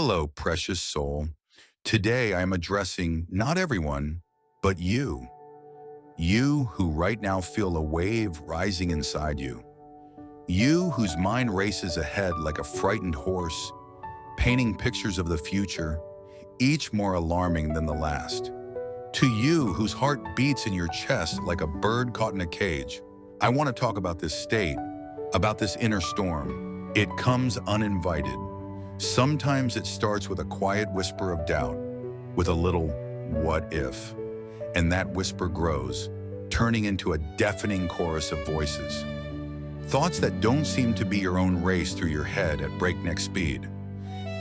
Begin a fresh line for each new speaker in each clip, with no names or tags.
Hello, precious soul. Today I am addressing not everyone, but you. You who right now feel a wave rising inside you. You whose mind races ahead like a frightened horse, painting pictures of the future, each more alarming than the last. To you whose heart beats in your chest like a bird caught in a cage, I want to talk about this state, about this inner storm. It comes uninvited. Sometimes it starts with a quiet whisper of doubt, with a little what if, and that whisper grows, turning into a deafening chorus of voices. Thoughts that don't seem to be your own race through your head at breakneck speed.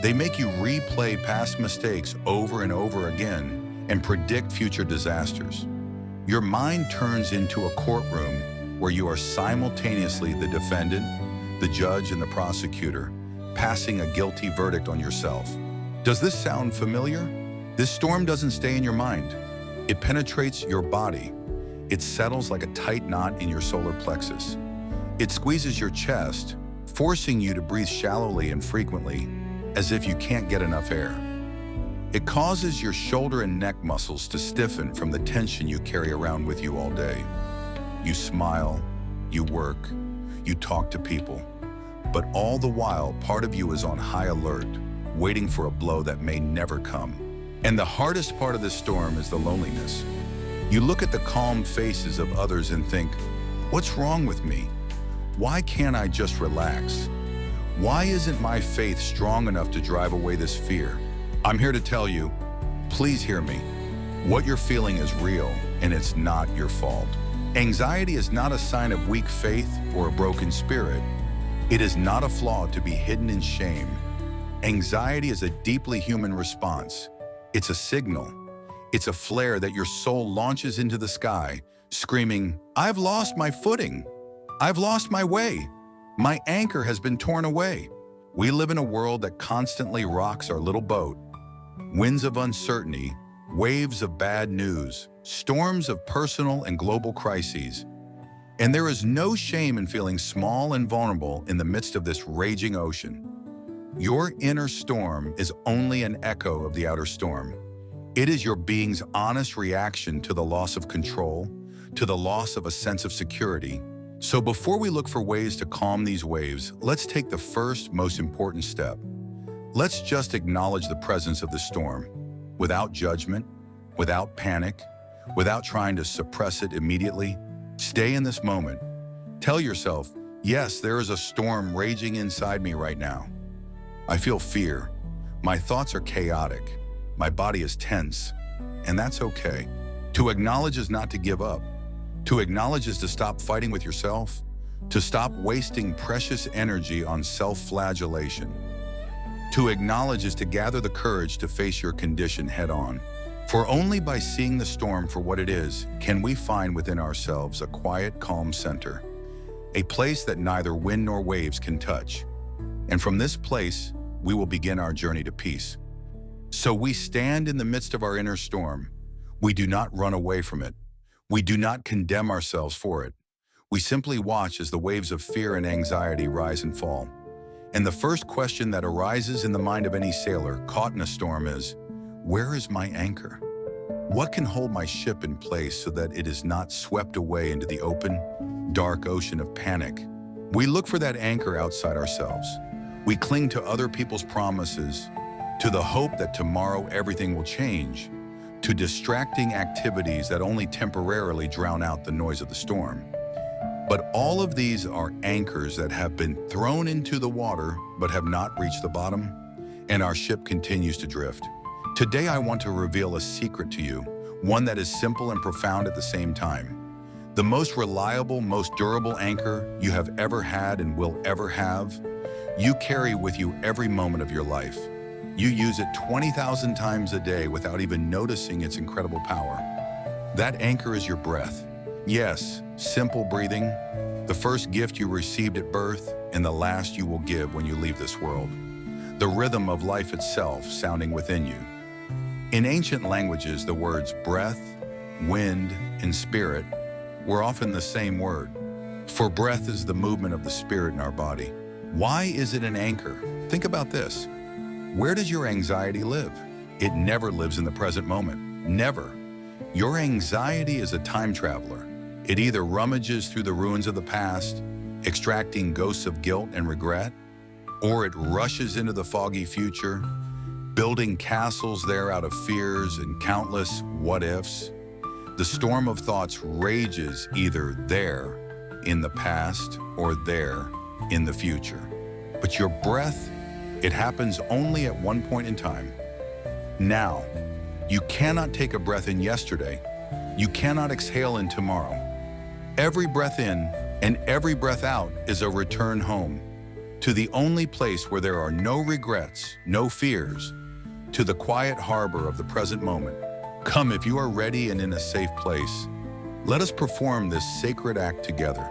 They make you replay past mistakes over and over again and predict future disasters. Your mind turns into a courtroom where you are simultaneously the defendant, the judge, and the prosecutor, passing a guilty verdict on yourself. Does this sound familiar? This storm doesn't stay in your mind. It penetrates your body. It settles like a tight knot in your solar plexus. It squeezes your chest, forcing you to breathe shallowly and frequently, as if you can't get enough air. It causes your shoulder and neck muscles to stiffen from the tension you carry around with you all day. You smile, you work, you talk to people, but all the while, part of you is on high alert, waiting for a blow that may never come. And the hardest part of this storm is the loneliness. You look at the calm faces of others and think, what's wrong with me? Why can't I just relax? Why isn't my faith strong enough to drive away this fear? I'm here to tell you, please hear me. What you're feeling is real, and it's not your fault. Anxiety is not a sign of weak faith or a broken spirit. It is not a flaw to be hidden in shame. Anxiety is a deeply human response. It's a signal. It's a flare that your soul launches into the sky, screaming, I've lost my footing. I've lost my way. My anchor has been torn away. We live in a world that constantly rocks our little boat. Winds of uncertainty, waves of bad news, storms of personal and global crises. And there is no shame in feeling small and vulnerable in the midst of this raging ocean. Your inner storm is only an echo of the outer storm. It is your being's honest reaction to the loss of control, to the loss of a sense of security. So before we look for ways to calm these waves, let's take the first, most important step. Let's just acknowledge the presence of the storm, without judgment, without panic, without trying to suppress it immediately. Stay in this moment. Tell yourself, yes, there is a storm raging inside me right now. I feel fear. My thoughts are chaotic. My body is tense. And that's okay. To acknowledge is not to give up. To acknowledge is to stop fighting with yourself, to stop wasting precious energy on self-flagellation. To acknowledge is to gather the courage to face your condition head-on. For only by seeing the storm for what it is can we find within ourselves a quiet, calm center, a place that neither wind nor waves can touch. And from this place, we will begin our journey to peace. So we stand in the midst of our inner storm. We do not run away from it. We do not condemn ourselves for it. We simply watch as the waves of fear and anxiety rise and fall. And the first question that arises in the mind of any sailor caught in a storm is, where is my anchor? What can hold my ship in place so that it is not swept away into the open, dark ocean of panic? We look for that anchor outside ourselves. We cling to other people's promises, to the hope that tomorrow everything will change, to distracting activities that only temporarily drown out the noise of the storm. But all of these are anchors that have been thrown into the water but have not reached the bottom, and our ship continues to drift. Today I want to reveal a secret to you, one that is simple and profound at the same time. The most reliable, most durable anchor you have ever had and will ever have, you carry with you every moment of your life. You use it 20,000 times a day without even noticing its incredible power. That anchor is your breath. Yes, simple breathing, the first gift you received at birth and the last you will give when you leave this world. The rhythm of life itself sounding within you. In ancient languages, the words breath, wind, and spirit were often the same word. For breath is the movement of the spirit in our body. Why is it an anchor? Think about this. Where does your anxiety live? It never lives in the present moment. Never. Your anxiety is a time traveler. It either rummages through the ruins of the past, extracting ghosts of guilt and regret, or it rushes into the foggy future, building castles there out of fears and countless what-ifs. The storm of thoughts rages either there in the past or there in the future. But your breath, it happens only at one point in time. Now, you cannot take a breath in yesterday. You cannot exhale in tomorrow. Every breath in and every breath out is a return home, to the only place where there are no regrets, no fears, to the quiet harbor of the present moment. Come if you are ready and in a safe place. Let us perform this sacred act together.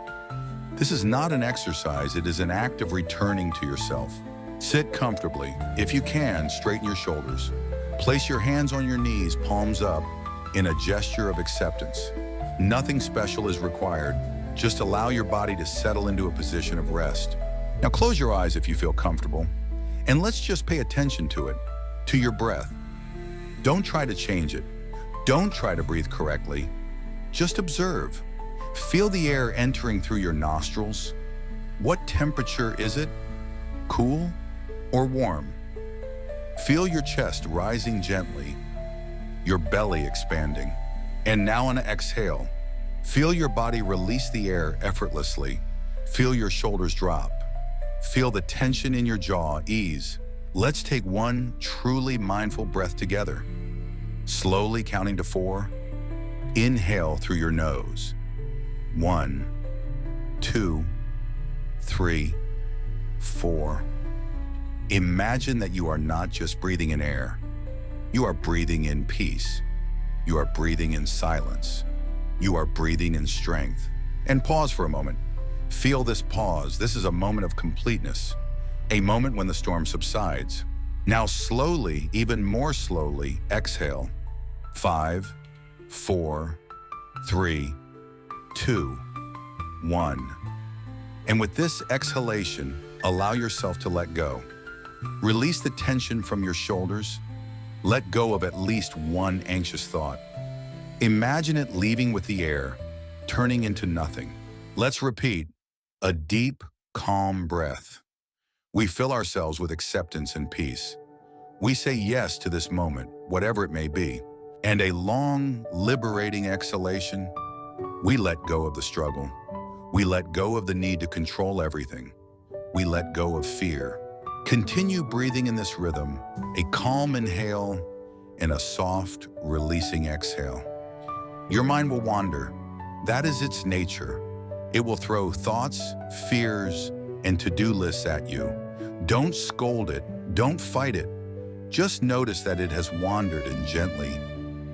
This is not an exercise, it is an act of returning to yourself. Sit comfortably. If you can, straighten your shoulders. Place your hands on your knees, palms up, in a gesture of acceptance. Nothing special is required. Just allow your body to settle into a position of rest. Now close your eyes if you feel comfortable, and let's just pay attention to it, to your breath. Don't try to change it. Don't try to breathe correctly. Just observe. Feel the air entering through your nostrils. What temperature is it? Cool or warm? Feel your chest rising gently, your belly expanding. And now on an exhale, feel your body release the air effortlessly. Feel your shoulders drop. Feel the tension in your jaw ease. Let's take one truly mindful breath together. Slowly counting to 4. Inhale through your nose. 1, 2, 3, 4. Imagine that you are not just breathing in air. You are breathing in peace. You are breathing in silence. You are breathing in strength. And pause for a moment. Feel this pause. This is a moment of completeness, a moment when the storm subsides. Now slowly, even more slowly, exhale. 5, 4, 3, 2, 1. And with this exhalation, allow yourself to let go. Release the tension from your shoulders. Let go of at least one anxious thought. Imagine it leaving with the air, turning into nothing. Let's repeat. A deep, calm breath. We fill ourselves with acceptance and peace. We say yes to this moment, whatever it may be. And a long, liberating exhalation. We let go of the struggle. We let go of the need to control everything. We let go of fear. Continue breathing in this rhythm, a calm inhale and a soft, releasing exhale. Your mind will wander. That is its nature. It will throw thoughts, fears, and to-do lists at you. Don't scold it. Don't fight it. Just notice that it has wandered and gently,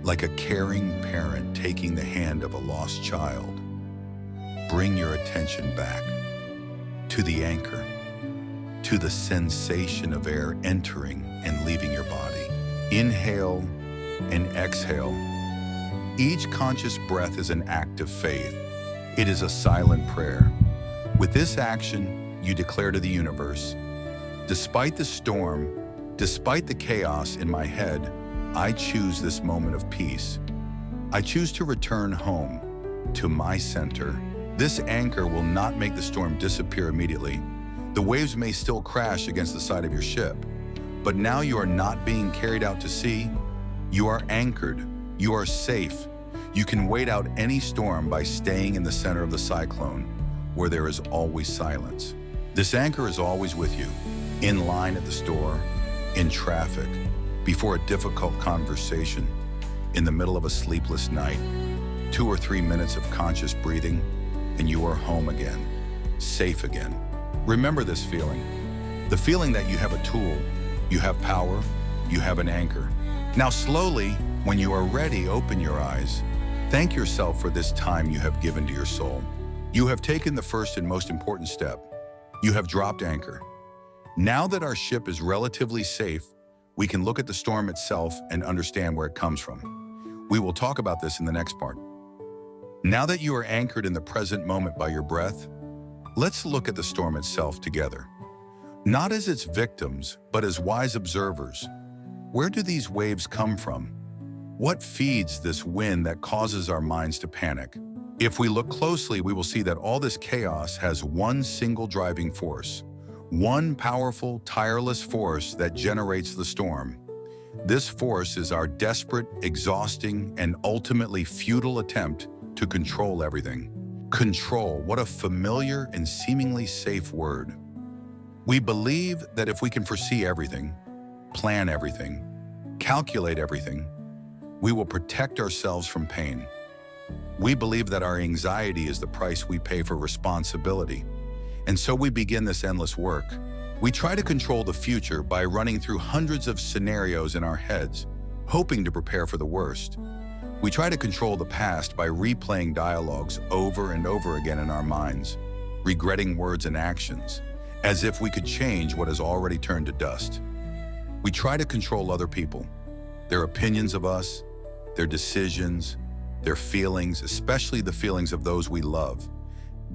like a caring parent taking the hand of a lost child. Bring your attention back to the anchor, to the sensation of air entering and leaving your body. Inhale and exhale. Each conscious breath is an act of faith. It is a silent prayer. With this action, you declare to the universe, despite the storm, despite the chaos in my head, I choose this moment of peace. I choose to return home, to my center. This anchor will not make the storm disappear immediately. The waves may still crash against the side of your ship, but now you are not being carried out to sea. You are anchored. You are safe. You can wait out any storm by staying in the center of the cyclone, where there is always silence. This anchor is always with you, in line at the store, in traffic, before a difficult conversation, in the middle of a sleepless night. 2 or 3 minutes of conscious breathing, and you are home again, safe again. Remember this feeling, the feeling that you have a tool, you have power, you have an anchor. Now slowly, when you are ready, open your eyes. Thank yourself for this time you have given to your soul. You have taken the first and most important step. You have dropped anchor. Now that our ship is relatively safe, we can look at the storm itself and understand where it comes from. We will talk about this in the next part. Now that you are anchored in the present moment by your breath, let's look at the storm itself together. not as its victims, but as wise observers. Where do these waves come from? What feeds this wind that causes our minds to panic? If we look closely, we will see that all this chaos has one single driving force, one powerful, tireless force that generates the storm. This force is our desperate, exhausting, and ultimately futile attempt to control everything. Control, what a familiar and seemingly safe word. We believe that if we can foresee everything, plan everything, calculate everything, we will protect ourselves from pain. We believe that our anxiety is the price we pay for responsibility. And so we begin this endless work. We try to control the future by running through hundreds of scenarios in our heads, hoping to prepare for the worst. We try to control the past by replaying dialogues over and over again in our minds, regretting words and actions, as if we could change what has already turned to dust. We try to control other people, their opinions of us, their decisions, their feelings, especially the feelings of those we love,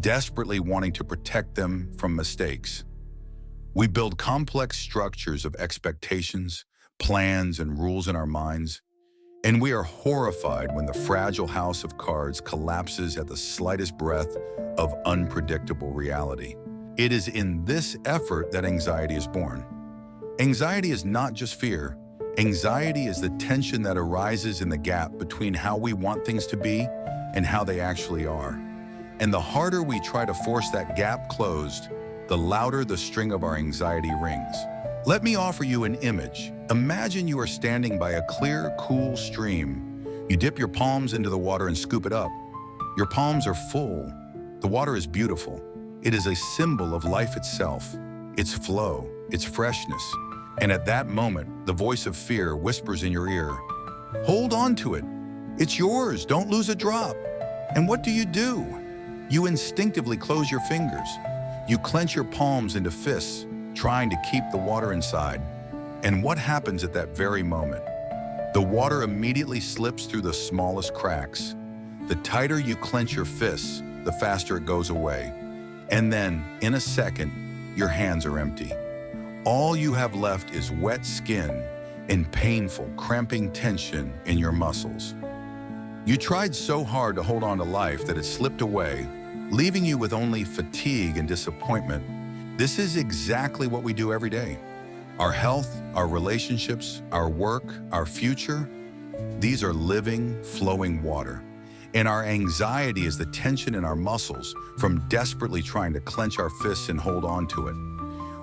desperately wanting to protect them from mistakes. We build complex structures of expectations, plans, and rules in our minds, and we are horrified when the fragile house of cards collapses at the slightest breath of unpredictable reality. It is in this effort that anxiety is born. Anxiety is not just fear. Anxiety is the tension that arises in the gap between how we want things to be and how they actually are. And the harder we try to force that gap closed, the louder the string of our anxiety rings. Let me offer you an image. Imagine you are standing by a clear, cool stream. You dip your palms into the water and scoop it up. Your palms are full. The water is beautiful. It is a symbol of life itself, its flow, its freshness. And at that moment, the voice of fear whispers in your ear, "Hold on to it. It's yours. Don't lose a drop." And what do? You instinctively close your fingers. You clench your palms into fists, trying to keep the water inside. And what happens at that very moment? The water immediately slips through the smallest cracks. The tighter you clench your fists, the faster it goes away. And then, in a second, your hands are empty. All you have left is wet skin and painful, cramping tension in your muscles. You tried so hard to hold on to life that it slipped away, leaving you with only fatigue and disappointment. This is exactly what we do every day. Our health, our relationships, our work, our future, these are living, flowing water. And our anxiety is the tension in our muscles from desperately trying to clench our fists and hold on to it.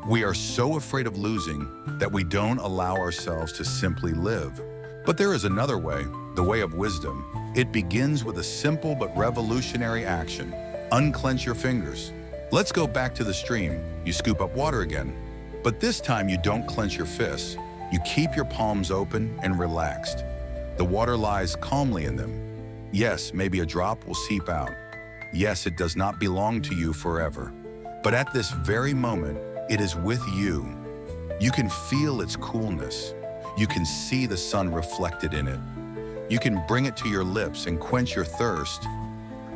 We are so afraid of losing that we don't allow ourselves to simply live. But there is another way, the way of wisdom. It begins with a simple but revolutionary action. Unclench your fingers. Let's go back to the stream. You scoop up water again. But this time you don't clench your fists. You keep your palms open and relaxed. The water lies calmly in them. Yes, maybe a drop will seep out. Yes, it does not belong to you forever. But at this very moment, it is with you. You can feel its coolness. You can see the sun reflected in it. You can bring it to your lips and quench your thirst.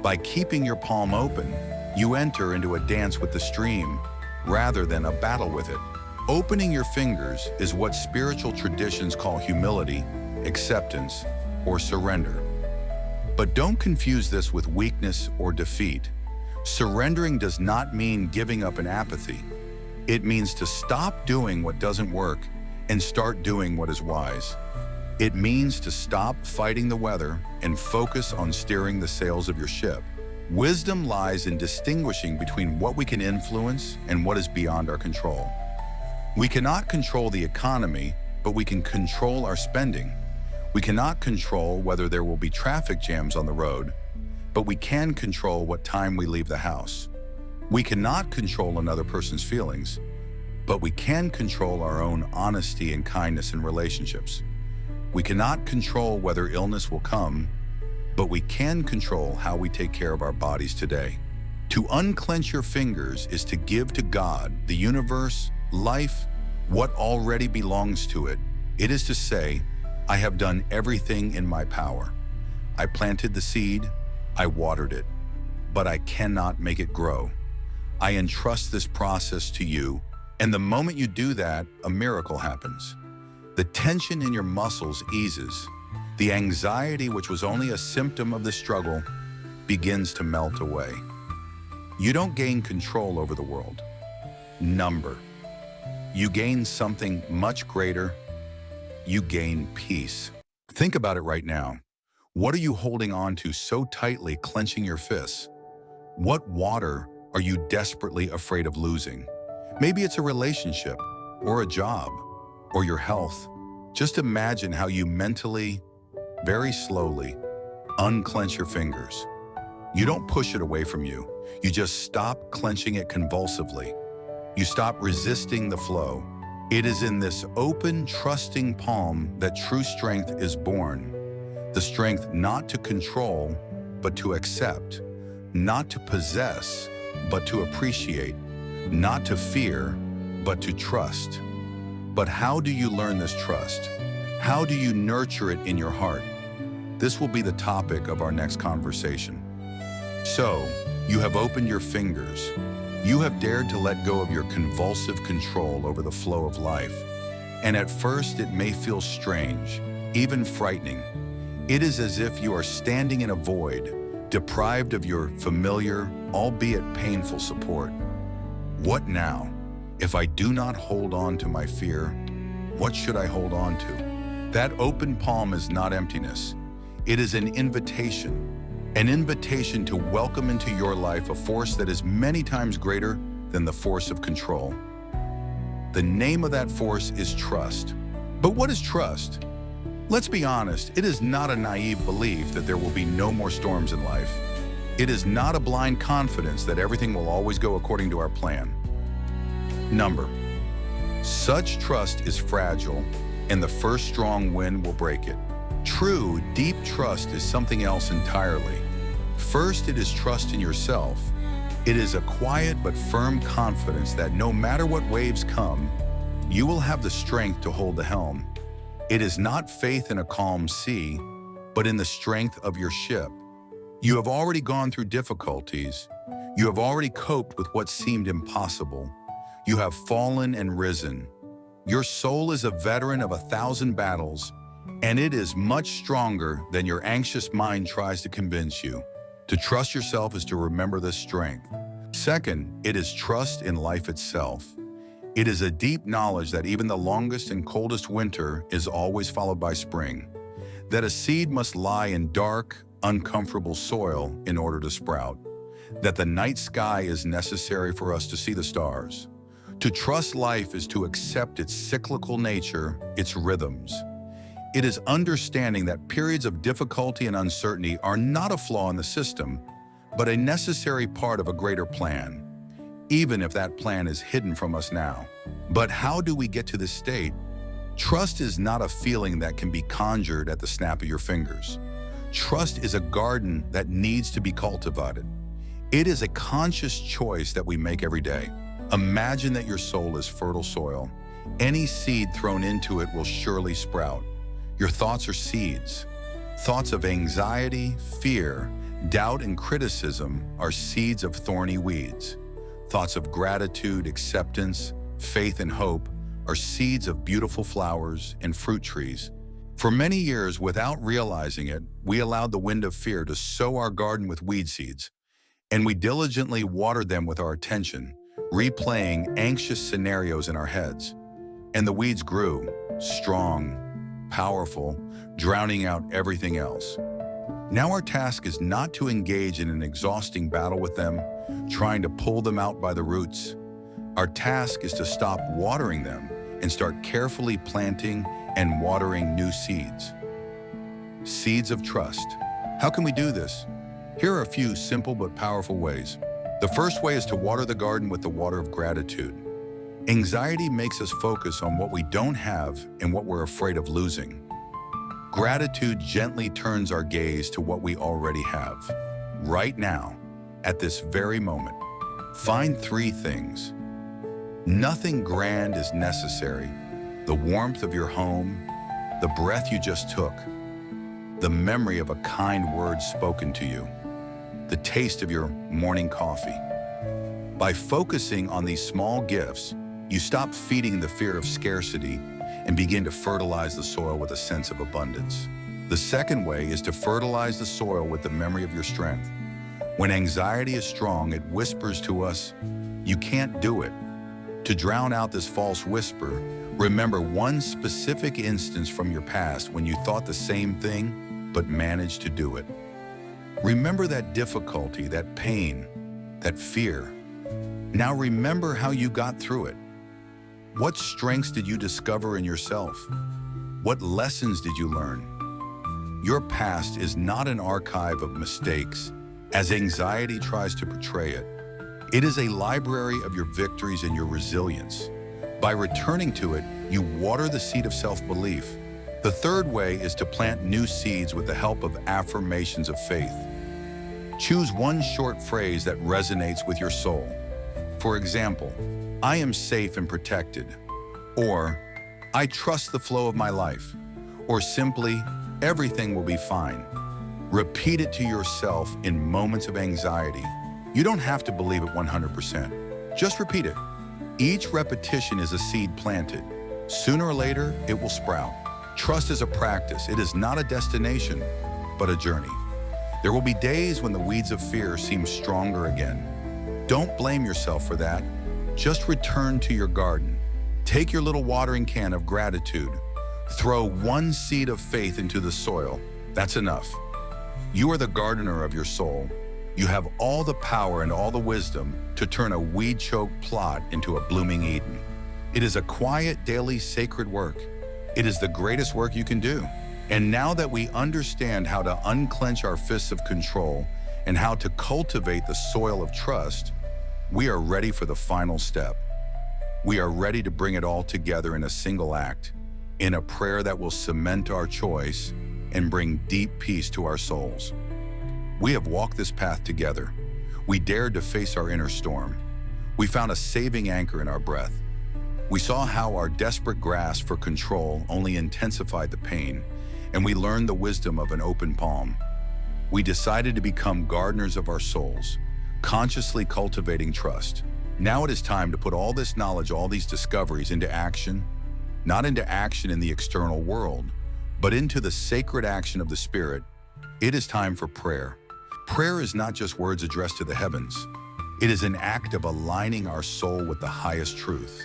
By keeping your palm open, you enter into a dance with the stream rather than a battle with it. Opening your fingers is what spiritual traditions call humility, acceptance, or surrender. But don't confuse this with weakness or defeat. Surrendering does not mean giving up in apathy. It means to stop doing what doesn't work and start doing what is wise. It means to stop fighting the weather and focus on steering the sails of your ship. Wisdom lies in distinguishing between what we can influence and what is beyond our control. We cannot control the economy, but we can control our spending. We cannot control whether there will be traffic jams on the road, but we can control what time we leave the house. We cannot control another person's feelings, but we can control our own honesty and kindness in relationships. We cannot control whether illness will come, but we can control how we take care of our bodies today. To unclench your fingers is to give to God, the universe, life, what already belongs to it. It is to say, I have done everything in my power. I planted the seed, I watered it, but I cannot make it grow. I entrust this process to you, And the moment you do that, a miracle happens. The tension in your muscles eases. The anxiety, which was only a symptom of the struggle, begins to melt away. You don't gain control over the world. Number. You gain something much greater. You gain peace. Think about it right now. What are you holding on to so tightly, clenching your fists? What water are you desperately afraid of losing? Maybe it's a relationship, or a job, or your health. Just imagine how you mentally, very slowly, unclench your fingers. You don't push it away from you. You just stop clenching it convulsively. You stop resisting the flow. It is in this open, trusting palm that true strength is born. The strength not to control, but to accept. Not to possess, but to appreciate. Not to fear, but to trust. But how do you learn this trust? How do you nurture it in your heart? This will be the topic of our next conversation. So, you have opened your fingers. You have dared to let go of your convulsive control over the flow of life. And at first, it may feel strange, even frightening. It is as if you are standing in a void, deprived of your familiar, albeit painful support. What now? If I do not hold on to my fear, what should I hold on to? That open palm is not emptiness. It is an invitation to welcome into your life a force that is many times greater than the force of control. The name of that force is trust. But what is trust? Let's be honest, it is not a naive belief that there will be no more storms in life. It is not a blind confidence that everything will always go according to our plan. Number. Such trust is fragile, and the first strong wind will break it. True, deep trust is something else entirely. First, it is trust in yourself. It is a quiet but firm confidence that no matter what waves come, you will have the strength to hold the helm. It is not faith in a calm sea, but in the strength of your ship. You have already gone through difficulties. You have already coped with what seemed impossible. You have fallen and risen. Your soul is a veteran of 1,000 battles, and it is much stronger than your anxious mind tries to convince you. To trust yourself is to remember this strength. Second, it is trust in life itself. It is a deep knowledge that even the longest and coldest winter is always followed by spring, that a seed must lie in dark, uncomfortable soil in order to sprout, that the night sky is necessary for us to see the stars. To trust life is to accept its cyclical nature, its rhythms. It is understanding that periods of difficulty and uncertainty are not a flaw in the system, but a necessary part of a greater plan, even if that plan is hidden from us now. But how do we get to this state? Trust is not a feeling that can be conjured at the snap of your fingers. Trust is a garden that needs to be cultivated. It is a conscious choice that we make every day. Imagine that your soul is fertile soil. Any seed thrown into it will surely sprout. Your thoughts are seeds. Thoughts of anxiety, fear, doubt, and criticism are seeds of thorny weeds. Thoughts of gratitude, acceptance, faith, and hope are seeds of beautiful flowers and fruit trees. For many years, without realizing it, we allowed the wind of fear to sow our garden with weed seeds, and we diligently watered them with our attention, replaying anxious scenarios in our heads. And the weeds grew, strong, powerful, drowning out everything else. Now our task is not to engage in an exhausting battle with them, trying to pull them out by the roots. Our task is to stop watering them and start carefully planting and watering new seeds. Seeds of trust. How can we do this? Here are a few simple but powerful ways. The first way is to water the garden with the water of gratitude. Anxiety makes us focus on what we don't have and what we're afraid of losing. Gratitude gently turns our gaze to what we already have. Right now, at this very moment, find 3 things. Nothing grand is necessary. The warmth of your home, the breath you just took, the memory of a kind word spoken to you, the taste of your morning coffee. By focusing on these small gifts, You stop feeding the fear of scarcity and begin to fertilize the soil with a sense of abundance. The second way is to fertilize the soil with the memory of your strength. When anxiety is strong, it whispers to us, "You can't do it." To drown out this false whisper, remember one specific instance from your past when you thought the same thing but managed to do it. Remember that difficulty, that pain, that fear. Now remember how you got through it. What strengths did you discover in yourself? What lessons did you learn? Your past is not an archive of mistakes, as anxiety tries to portray it. It is a library of your victories and your resilience. By returning to it, you water the seed of self-belief. The third way is to plant new seeds with the help of affirmations of faith. Choose one short phrase that resonates with your soul. For example, "I am safe and protected," or "I trust the flow of my life," or simply, "Everything will be fine." Repeat it to yourself in moments of anxiety. You don't have to believe it 100%. Just repeat it. Each repetition is a seed planted. Sooner or later, it will sprout. Trust is a practice. It is not a destination, but a journey. There will be days when the weeds of fear seem stronger again. Don't blame yourself for that. Just return to your garden. Take your little watering can of gratitude. Throw one seed of faith into the soil. That's enough. You are the gardener of your soul. You have all the power and all the wisdom to turn a weed-choked plot into a blooming Eden. It is a quiet, daily, sacred work. It is the greatest work you can do. And now that we understand how to unclench our fists of control and how to cultivate the soil of trust, we are ready for the final step. We are ready to bring it all together in a single act, in a prayer that will cement our choice and bring deep peace to our souls. We have walked this path together. We dared to face our inner storm. We found a saving anchor in our breath. We saw how our desperate grasp for control only intensified the pain, and we learned the wisdom of an open palm. We decided to become gardeners of our souls, consciously cultivating trust. Now it is time to put all this knowledge, all these discoveries into action, not into action in the external world, but into the sacred action of the Spirit. It is time for prayer. Prayer is not just words addressed to the heavens. It is an act of aligning our soul with the highest truth.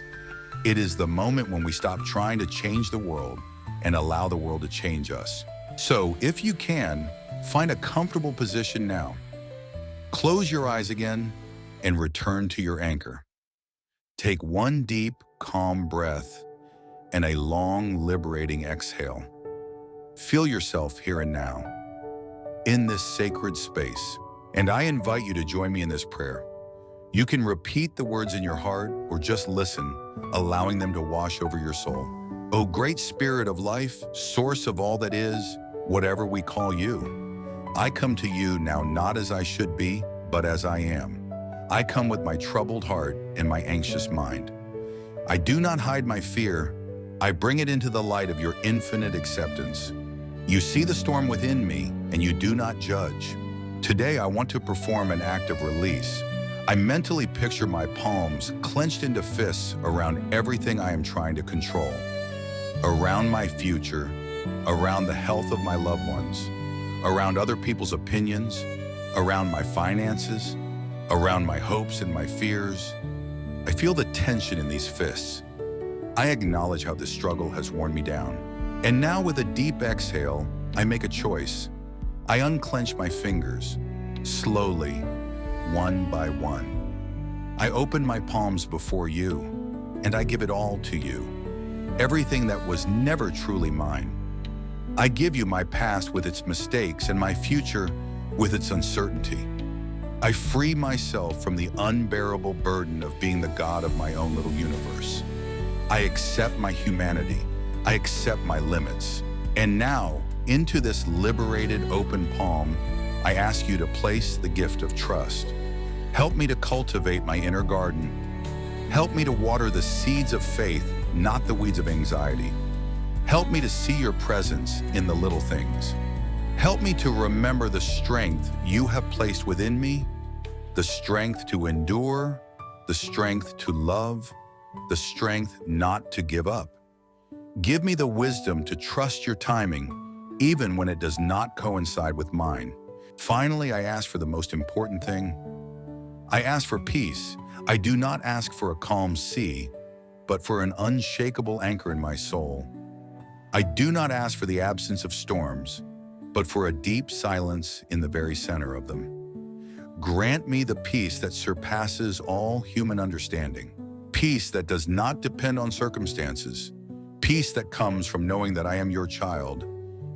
It is the moment when we stop trying to change the world and allow the world to change us. So, if you can, find a comfortable position now. Close your eyes again and return to your anchor. Take one deep, calm breath and a long, liberating exhale. Feel yourself here and now, in this sacred space. And I invite you to join me in this prayer. You can repeat the words in your heart or just listen, allowing them to wash over your soul. O great Spirit of life, source of all that is, whatever we call you, I come to you now not as I should be, but as I am. I come with my troubled heart and my anxious mind. I do not hide my fear. I bring it into the light of your infinite acceptance. You see the storm within me, and you do not judge. Today, I want to perform an act of release. I mentally picture my palms clenched into fists around everything I am trying to control. Around my future, around the health of my loved ones, around other people's opinions, around my finances, around my hopes and my fears. I feel the tension in these fists. I acknowledge how this struggle has worn me down. And now with a deep exhale, I make a choice. I unclench my fingers, slowly, one by one. I open my palms before you, and I give it all to you. Everything that was never truly mine. I give you my past with its mistakes and my future with its uncertainty. I free myself from the unbearable burden of being the god of my own little universe. I accept my humanity. I accept my limits. And now, into this liberated open palm, I ask you to place the gift of trust. Help me to cultivate my inner garden. Help me to water the seeds of faith, not the weeds of anxiety. Help me to see your presence in the little things. Help me to remember the strength you have placed within me, the strength to endure, the strength to love, the strength not to give up. Give me the wisdom to trust your timing, even when it does not coincide with mine. Finally, I ask for the most important thing. I ask for peace. I do not ask for a calm sea, but for an unshakable anchor in my soul. I do not ask for the absence of storms, but for a deep silence in the very center of them. Grant me the peace that surpasses all human understanding. Peace that does not depend on circumstances. Peace that comes from knowing that I am your child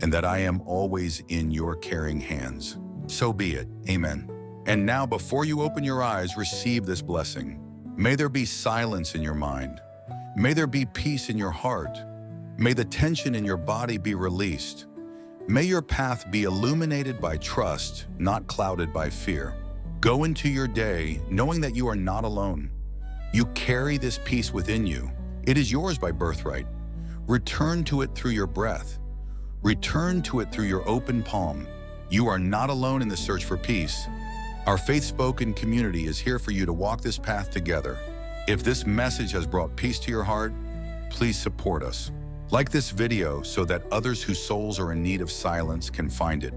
and that I am always in your caring hands. So be it. Amen. And now, before you open your eyes, receive this blessing. May there be silence in your mind. May there be peace in your heart. May the tension in your body be released. May your path be illuminated by trust, not clouded by fear. Go into your day knowing that you are not alone. You carry this peace within you. It is yours by birthright. Return to it through your breath. Return to it through your open palm. You are not alone in the search for peace. Our Faith Spoken community is here for you to walk this path together. If this message has brought peace to your heart, please support us. Like this video so that others whose souls are in need of silence can find it.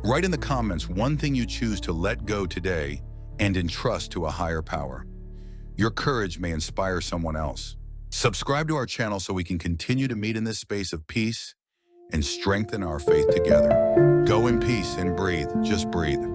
Write in the comments one thing you choose to let go today and entrust to a higher power. Your courage may inspire someone else. Subscribe to our channel so we can continue to meet in this space of peace and strengthen our faith together. Go in peace and breathe. Just breathe.